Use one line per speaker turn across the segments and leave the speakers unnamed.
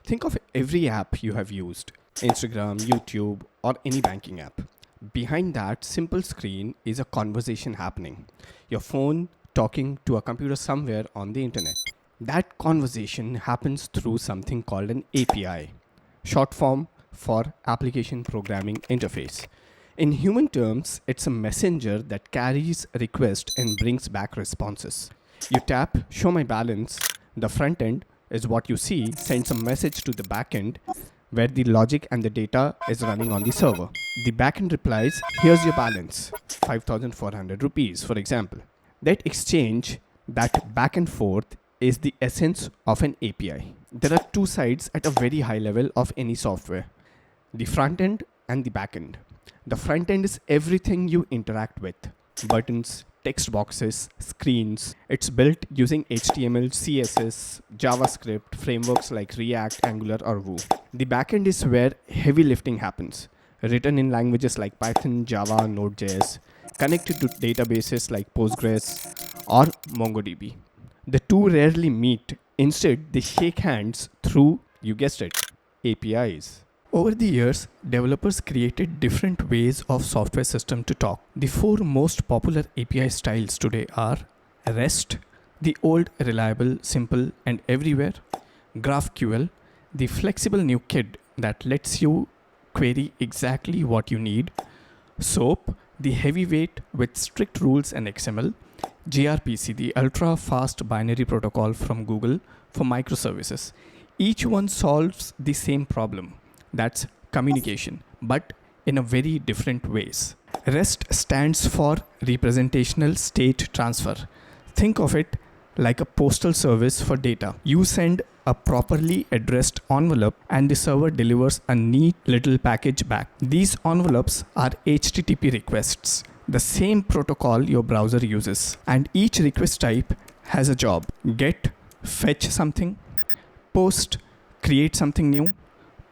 Think of every app you have used, Instagram, YouTube, or any banking app. Behind that simple screen is a conversation happening. Your phone talking to a computer somewhere on the internet. That conversation happens through something called an API, short form for Application Programming Interface. In human terms, it's a messenger that carries a request and brings back responses. You tap show my balance, the front end is what you see, sends a message to the backend where the logic and the data is running on the server. The backend replies, here's your balance, 5,400 rupees, for example. That exchange, that back and forth, is the essence of an API. There are two sides at a very high level of any software, the front end and the back end. The front end is everything you interact with, buttons, text boxes, screens. It's built using HTML, CSS, JavaScript, frameworks like React, Angular, or Vue. The backend is where heavy lifting happens, written in languages like Python, Java, Node.js, connected to databases like Postgres or MongoDB. The two rarely meet. Instead, they shake hands through, you guessed it, APIs. Over the years, developers created different ways of software system to talk. The four most popular API styles today are REST, the old, reliable, simple, and everywhere; GraphQL, the flexible new kid that lets you query exactly what you need; SOAP, the heavyweight with strict rules and XML; gRPC, the ultra-fast binary protocol from Google for microservices. Each one solves the same problem. That's communication, but in a very different ways. REST stands for representational state transfer. Think of it like a postal service for data. You send a properly addressed envelope and the server delivers a neat little package back. These envelopes are HTTP requests, the same protocol your browser uses, and each request type has a job. Get, fetch something; post, create something new;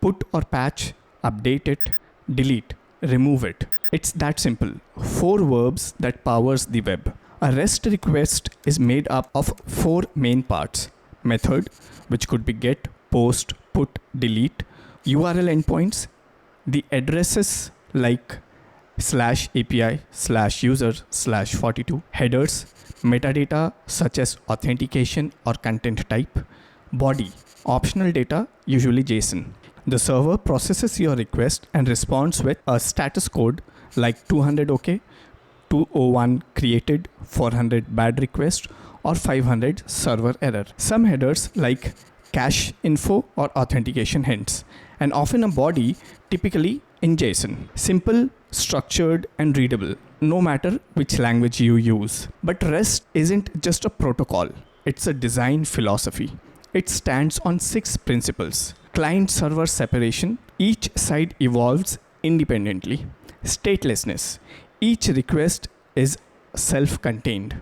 put or patch, update it; delete, remove it. It's that simple. Four verbs that powers the web. A REST request is made up of four main parts: method, which could be get, post, put, delete; URL endpoints, the addresses like /API, /user, /42; headers, metadata such as authentication or content type; body, optional data, usually JSON. The server processes your request and responds with a status code like 200 OK, 201 created, 400 bad request, or 500 server error. Some headers like cache info or authentication hints, and often a body, typically in JSON. Simple, structured, and readable, no matter which language you use. But REST isn't just a protocol, it's a design philosophy. It stands on 6 principles. Client-server separation. Each side evolves independently. Statelessness. Each request is self-contained.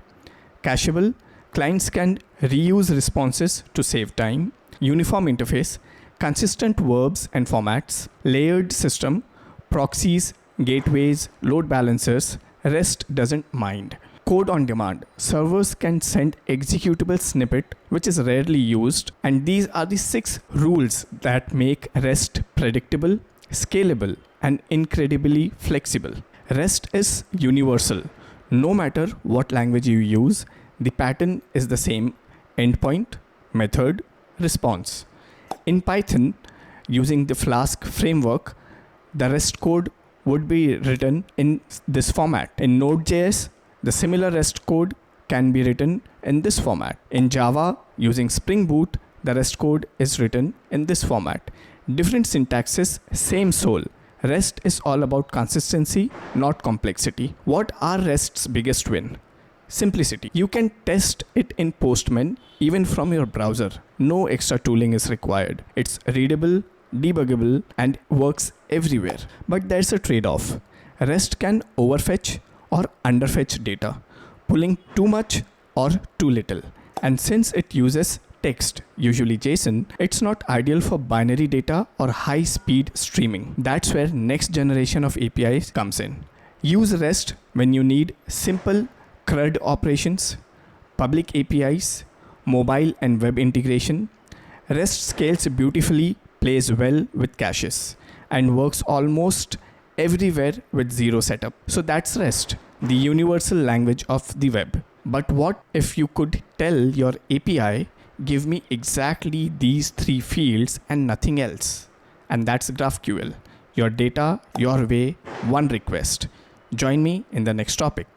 Cacheable. Clients can reuse responses to save time. Uniform interface. Consistent verbs and formats. Layered system. Proxies, gateways, load balancers. REST doesn't mind. Code on demand. Servers can send executable snippet, which is rarely used, and these are the 6 rules that make REST predictable, scalable, and incredibly flexible. REST is universal. No matter what language you use, the pattern is the same: endpoint, method, response. In Python, using the Flask framework, the REST code would be written in this format. In Node.js, the similar REST code can be written in this format. In Java, using Spring Boot, the REST code is written in this format. Different syntaxes, same soul. REST is all about consistency, not complexity. What are REST's biggest win? Simplicity. You can test it in Postman even from your browser. No extra tooling is required. It's readable, debuggable, and works everywhere. But there's a trade-off. REST can overfetch or underfetch data, pulling too much or too little. And since it uses text, usually JSON, it's not ideal for binary data or high-speed streaming. That's where next generation of APIs comes in. Use REST when you need simple CRUD operations, public APIs, mobile and web integration. REST scales beautifully plays well with caches, and works almost everywhere with zero setup. So that's REST, the universal language of the web. But what if you could tell your API, give me exactly these 3 fields and nothing else? And that's GraphQL. Your data, your way, one request. Join me in the next topic.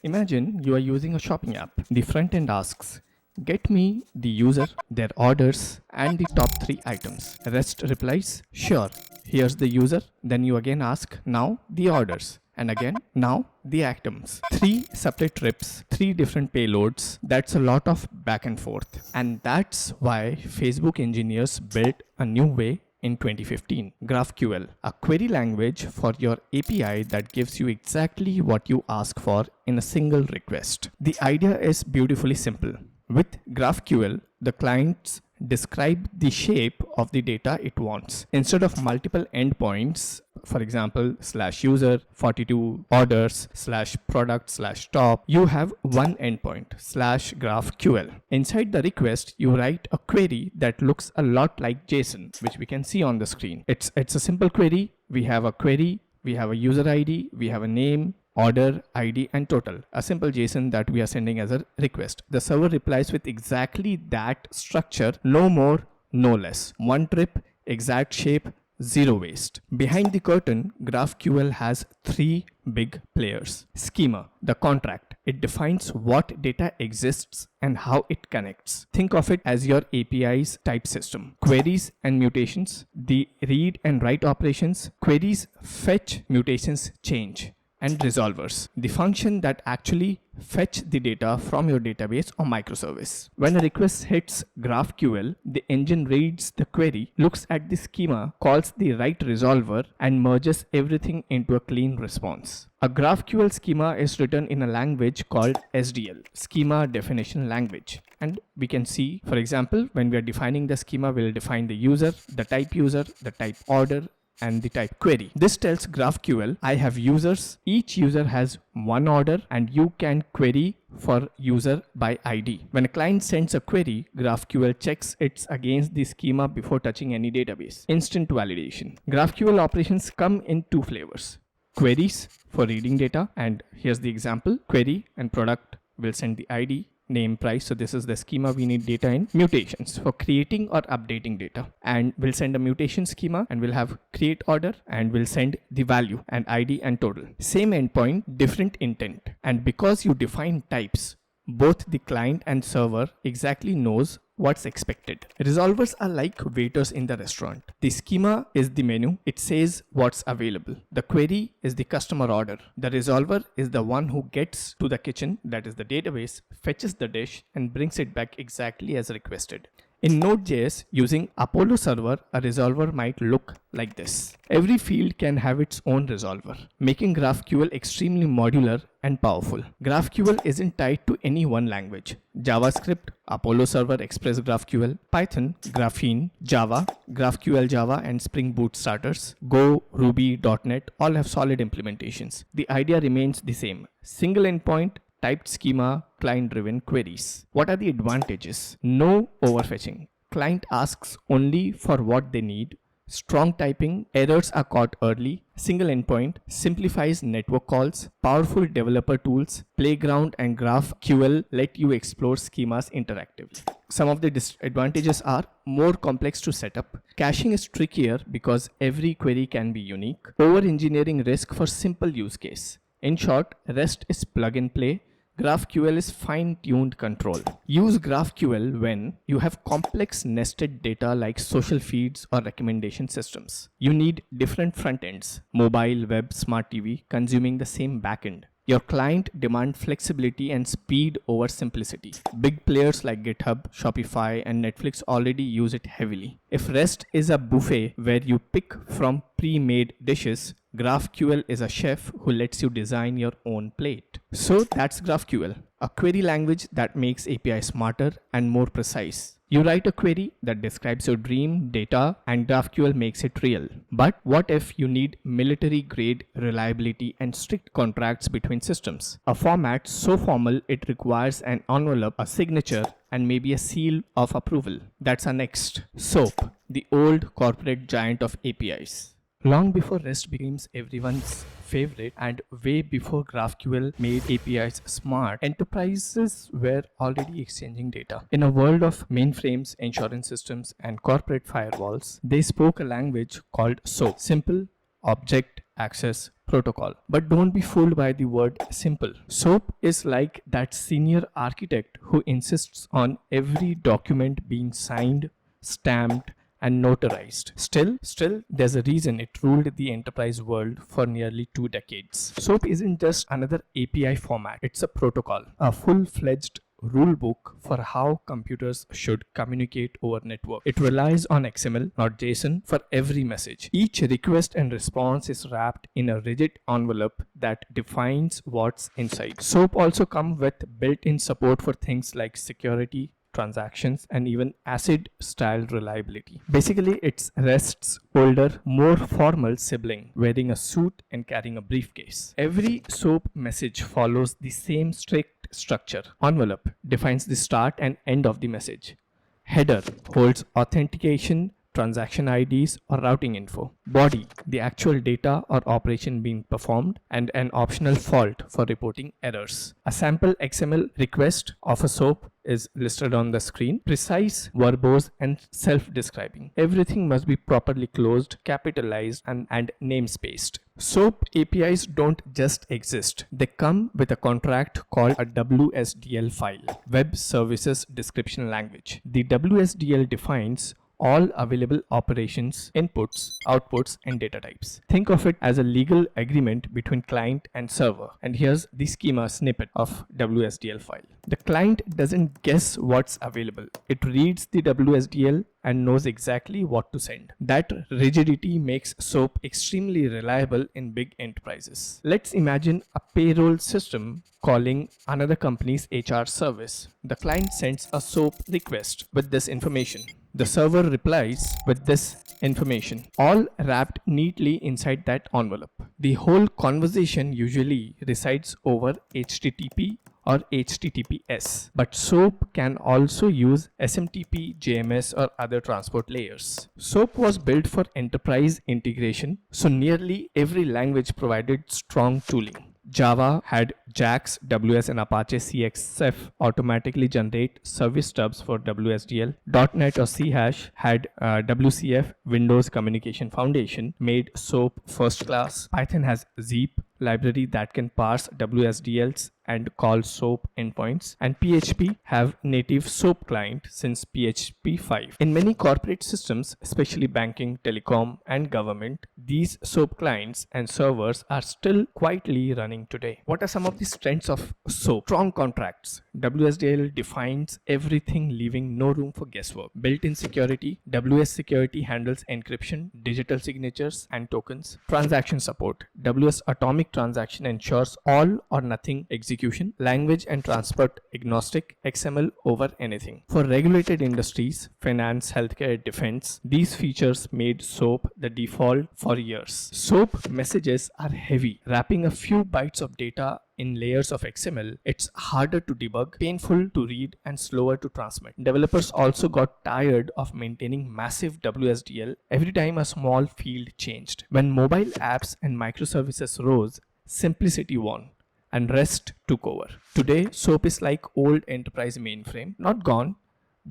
Imagine you are using a shopping app. The front end asks, get me the user, their orders, and the top 3 items. REST replies, sure, here's the user. Then you again ask, now the orders. And again, now the items. 3 separate trips, 3 different payloads. That's a lot of back and forth. And that's why Facebook engineers built a new way in 2015. GraphQL, a query language for your API that gives you exactly what you ask for in a single request. The idea is beautifully simple. With GraphQL, the clients describe the shape of the data it wants. Instead of multiple endpoints, for example, /user, 42 orders, /product, /top, you have one endpoint, /GraphQL. Inside the request, you write a query that looks a lot like JSON, which we can see on the screen. It's a simple query. We have a query, we have a user ID, we have a name, order, ID, and total. A simple JSON that we are sending as a request. The server replies with exactly that structure, no more, no less. One trip, exact shape, zero waste. Behind the curtain, GraphQL has 3 big players. Schema, the contract. It defines what data exists and how it connects. Think of it as your API's type system. Queries and mutations, the read and write operations. Queries fetch, mutations change. And resolvers, the function that actually fetch the data from your database or microservice. When a request hits GraphQL, the engine reads the query, looks at the schema, calls the right resolver, and merges everything into a clean response. A GraphQL schema is written in a language called SDL, Schema Definition Language. And we can see, for example, when we are defining the schema, we'll define the user, the type order, and the type query. This tells GraphQL, I have users, each user has one order, and you can query for user by ID. When a client sends a query, GraphQL checks it against the schema before touching any database. Instant validation. GraphQL operations come in 2 flavors. Queries for reading data, and here's the example. Query and product will send the ID, name, price. So this is the schema we need data in. Mutations for creating or updating data, and we'll send a mutation schema, and we'll have create order, and we'll send the value and ID and total. Same endpoint, different intent. And because you define types, both the client and server exactly knows what's expected. Resolvers are like waiters in the restaurant. The schema is the menu. It says what's available. The query is the customer order. The resolver is the one who gets to the kitchen, that is the database, fetches the dish, and brings it back exactly as requested. In Node.js, using Apollo server, a resolver might look like this. Every field can have its own resolver, making GraphQL extremely modular and powerful. GraphQL isn't tied to any one language. JavaScript, Apollo server, Express GraphQL, Python, Graphene, Java, GraphQL Java, and Spring Boot starters, Go, Ruby, .NET all have solid implementations. The idea remains the same. Single endpoint, typed schema, client-driven queries. What are the advantages? No overfetching. Client asks only for what they need. Strong typing, errors are caught early. Single endpoint, simplifies network calls. Powerful developer tools, Playground and GraphQL let you explore schemas interactively. Some of the disadvantages are more complex to set up. Caching is trickier because every query can be unique. Over-engineering risk for simple use case. In short, REST is plug and play. GraphQL is fine-tuned control. Use GraphQL when you have complex nested data like social feeds or recommendation systems. You need different front ends, mobile, web, smart TV, consuming the same backend. Your client demand flexibility and speed over simplicity. Big players like GitHub, Shopify, and Netflix already use it heavily. If REST is a buffet where you pick from pre-made dishes, GraphQL is a chef who lets you design your own plate. So that's GraphQL, a query language that makes API smarter and more precise. You write a query that describes your dream data and GraphQL makes it real. But what if you need military grade reliability and strict contracts between systems? A format so formal it requires an envelope, a signature, and maybe a seal of approval. That's our next. SOAP, the old corporate giant of APIs. Long before REST became everyone's favorite and way before GraphQL made APIs smart, enterprises were already exchanging data. In a world of mainframes, insurance systems, and corporate firewalls, they spoke a language called SOAP, Simple Object Access Protocol. But don't be fooled by the word simple. SOAP is like that senior architect who insists on every document being signed, stamped, and notarized. Still, there's a reason it ruled the enterprise world for nearly 2 decades. SOAP isn't just another API format, it's a protocol, a full-fledged rule book for how computers should communicate over network. It relies on XML, not JSON, for every message. Each request and response is wrapped in a rigid envelope that defines what's inside. SOAP also comes with built-in support for things like security, transactions, and even ACID style reliability. Basically, it's REST's older, more formal sibling, wearing a suit and carrying a briefcase. Every SOAP message follows the same strict structure. Envelope defines the start and end of the message. Header holds authentication, transaction IDs, or routing info. Body, the actual data or operation being performed, and an optional fault for reporting errors. A sample XML request of a SOAP is listed on the screen. Precise, verbose, and self-describing. Everything must be properly closed, capitalized, and namespaced. SOAP APIs don't just exist. They come with a contract called a WSDL file, Web Services Description Language. The WSDL defines all available operations, inputs, outputs, and data types. Think of it as a legal agreement between client and server. And here's the schema snippet of WSDL file. The client doesn't guess what's available. It reads the WSDL and knows exactly what to send. That rigidity makes SOAP extremely reliable in big enterprises. Let's imagine a payroll system calling another company's HR service. The client sends a SOAP request with this information. The server replies with this information, all wrapped neatly inside that envelope. The whole conversation usually resides over HTTP or HTTPS, but SOAP can also use SMTP, JMS, or other transport layers. SOAP was built for enterprise integration, so nearly every language provided strong tooling. Java had JAX, WS, and Apache CXF automatically generate service stubs for WSDL. .NET or C# had WCF, Windows Communication Foundation, made SOAP first class. Python has Zeep library that can parse WSDLs and call SOAP endpoints, and PHP have native SOAP client since PHP 5. In many corporate systems, especially banking, telecom, and government, these SOAP clients and servers are still quietly running today. What are some of the strengths of SOAP? Strong contracts. WSDL defines everything, leaving no room for guesswork. Built-in security. WS security handles encryption, digital signatures, and tokens. Transaction support. WS atomic transaction ensures all or nothing execution. Language and transport agnostic, XML over anything. For regulated industries, finance, healthcare, defense, these features made SOAP the default for years. SOAP messages are heavy, wrapping a few bytes of data in layers of XML. It's harder to debug, painful to read, and slower to transmit. Developers also got tired of maintaining massive WSDL every time a small field changed. When mobile apps and microservices rose, simplicity won and REST took over. Today, SOAP is like old enterprise mainframe, not gone,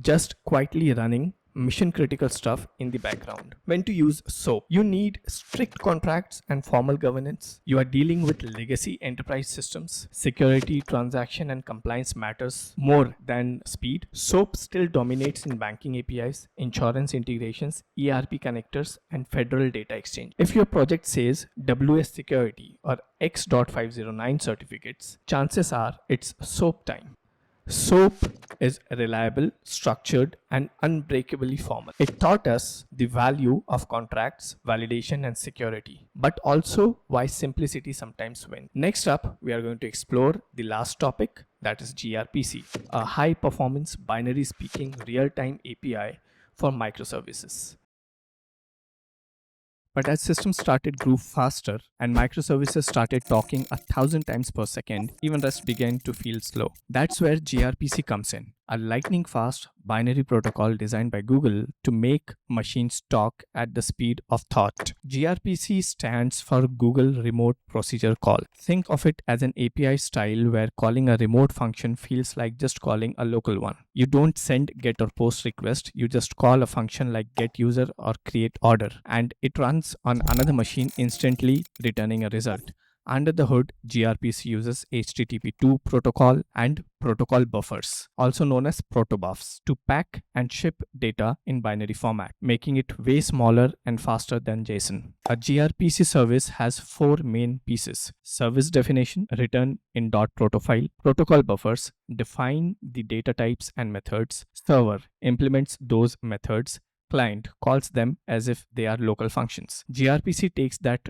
just quietly running mission critical stuff in the background. When to use SOAP? You need strict contracts and formal governance. You are dealing with legacy enterprise systems. Security, transaction, and compliance matters more than speed. SOAP still dominates in banking APIs, insurance integrations, ERP connectors, and federal data exchange. If your project says WS security or X.509 certificates, chances are it's SOAP time. SOAP is reliable, structured, and unbreakably formal. It taught us the value of contracts, validation, and security, but also why simplicity sometimes wins. Next up, we are going to explore the last topic, that is gRPC, a high-performance binary-speaking real-time API for microservices. But as systems started grew faster and microservices started talking 1,000 times per second, even REST began to feel slow. That's where gRPC comes in. a lightning-fast binary protocol designed by Google to make machines talk at the speed of thought. gRPC stands for Google Remote Procedure Call. Think of it as an API style where calling a remote function feels like just calling a local one. You don't send get or post request, you just call a function like get user or create order, and it runs on another machine instantly, returning a result. Under the hood, gRPC uses HTTP2 protocol and protocol buffers, also known as protobufs, to pack and ship data in binary format, making it way smaller and faster than JSON. A gRPC service has four main pieces: service definition, written in .protofile; protocol buffers define the data types and methods; server implements those methods; client calls them as if they are local functions. gRPC takes that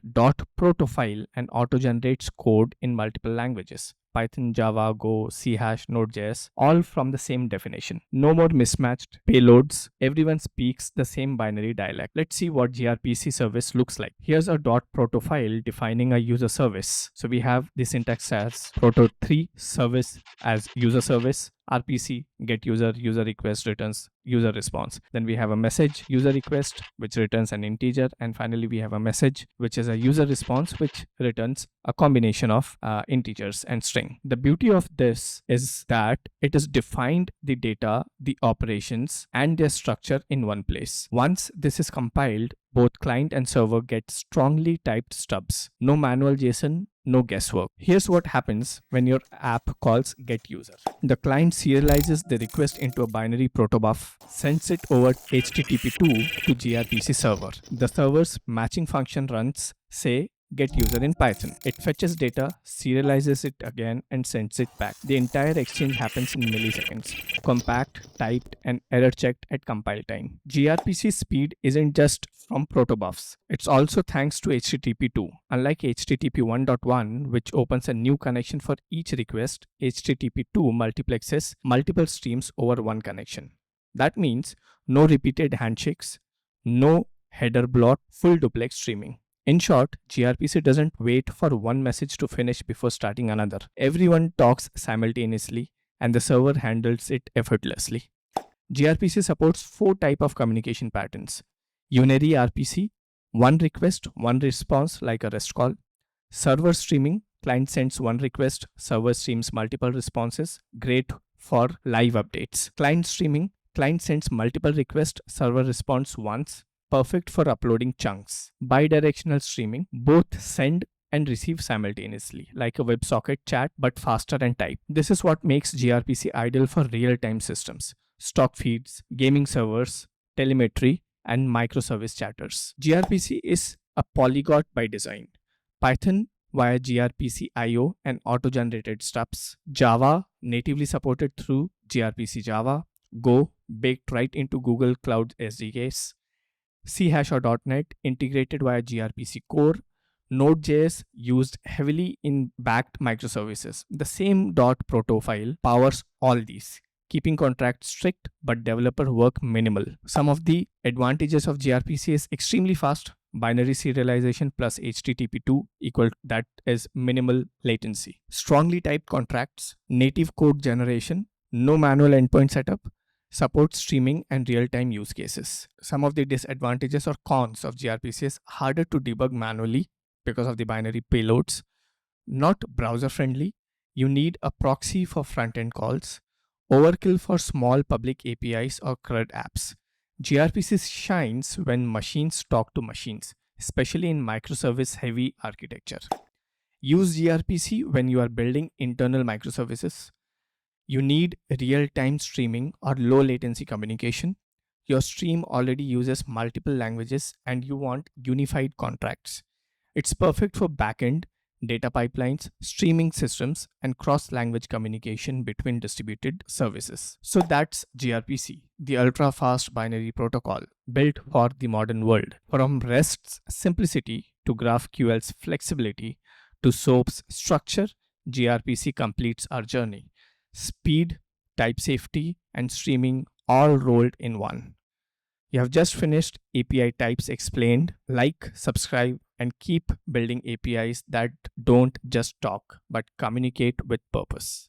.protofile and auto-generates code in multiple languages: Python, Java, Go, C#, Node.js, all from the same definition. No more mismatched payloads. Everyone speaks the same binary dialect. Let's see what gRPC service looks like. Here's a .protofile defining a user service. So we have the syntax as proto3, service as user service, RPC, get user, user request returns user response. Then we have a message, user request, which returns an integer. And finally, we have a message, which is a user response, which returns a combination of integers and string. The beauty of this is that it has defined the data, the operations, and their structure in one place. Once this is compiled, both client and server get strongly typed stubs. No manual JSON, no guesswork. Here's what happens when your app calls get user. The client serializes the request into a binary protobuf, sends it over HTTP2 to gRPC server. The server's matching function runs, say, get user in Python. It fetches data, serializes it again, and sends it back. The entire exchange happens in milliseconds, compact, typed, and error checked at compile time. gRPC speed isn't just from protobufs. It's also thanks to HTTP2. Unlike HTTP 1.1, which opens a new connection for each request, HTTP2 multiplexes multiple streams over one connection. That means no repeated handshakes, no header block, full duplex streaming. In short, gRPC doesn't wait for one message to finish before starting another. Everyone talks simultaneously, and the server handles it effortlessly. gRPC supports four types of communication patterns: unary RPC, one request, one response like a REST call; server streaming, client sends one request, server streams multiple responses, great for live updates; client streaming, client sends multiple requests, server responds once, perfect for uploading chunks; bidirectional streaming, both send and receive simultaneously, like a WebSocket chat but faster and typed. This is what makes gRPC ideal for real-time systems, stock feeds, gaming servers, telemetry, and microservice chatters. gRPC is a polyglot by design. Python via gRPC IO and auto-generated stubs; Java natively supported through gRPC Java; Go baked right into Google Cloud SDKs; C# or .NET integrated via gRPC core; Node.js used heavily in backed microservices. The same .proto file powers all these, keeping contracts strict but developer work minimal. Some of the advantages of gRPC is extremely fast binary serialization plus HTTP2 equal, that is minimal latency; strongly typed contracts; native code generation; no manual endpoint setup; support streaming and real-time use cases. Some of the disadvantages or cons of gRPC is harder to debug manually because of the binary payloads, not browser-friendly, you need a proxy for front-end calls, overkill for small public APIs or CRUD apps. gRPC shines when machines talk to machines, especially in microservice-heavy architecture. Use gRPC when you are building internal microservices. You need real-time streaming or low latency communication. Your stream already uses multiple languages and you want unified contracts. It's perfect for backend, data pipelines, streaming systems, and cross-language communication between distributed services. So that's gRPC, the ultra-fast binary protocol built for the modern world. From REST's simplicity to GraphQL's flexibility to SOAP's structure, gRPC completes our journey. Speed, type safety, and streaming all rolled in one. You have just finished API Types Explained. Like, subscribe, and keep building APIs that don't just talk but communicate with purpose.